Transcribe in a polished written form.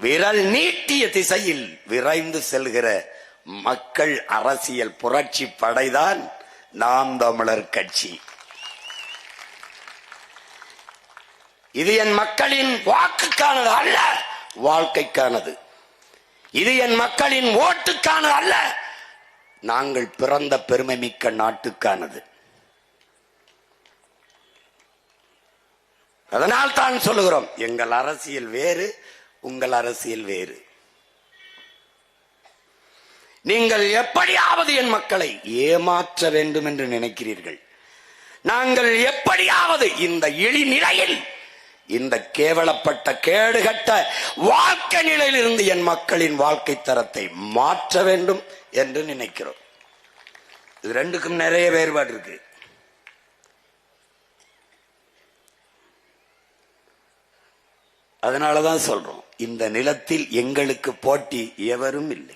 விரல் நீட்டிய திசையில் விரைந்து செல்கிற மக்கள் அரசியல் புரட்சி படைதான் நாம் தமிழர் கட்சி. இது என் மக்களின் வாக்குக்கானது அல்ல, வாழ்க்கைக்கானது. இது என் மக்களின் ஓட்டுக்கானது அல்ல, நாங்கள் பிறந்த பெருமை மிக்க நாட்டுக்கானது. அதனால் தான் சொல்லுகிறோம், எங்கள் அரசியல் வேறு, உங்கள் அரசியல் வேறு. நீங்கள் எப்படியாவது என் மக்களை ஏமாற்ற வேண்டும் என்று நினைக்கிறீர்கள். நாங்கள் எப்படியாவது இந்த இழிநிலையில், இந்த கேவலப்பட்ட கேடுகட்ட வாழ்க்கை நிலையில் இருந்து என் மக்களின் வாழ்க்கை தரத்தை மாற்ற வேண்டும் என்று நினைக்கிறோம். இது ரெண்டுக்கும் நிறைய வேறுபாடு இருக்கு. அதனாலதான் சொல்றோம், இந்த நிலத்தில் எங்களுக்கு போட்டி எவரும் இல்லை.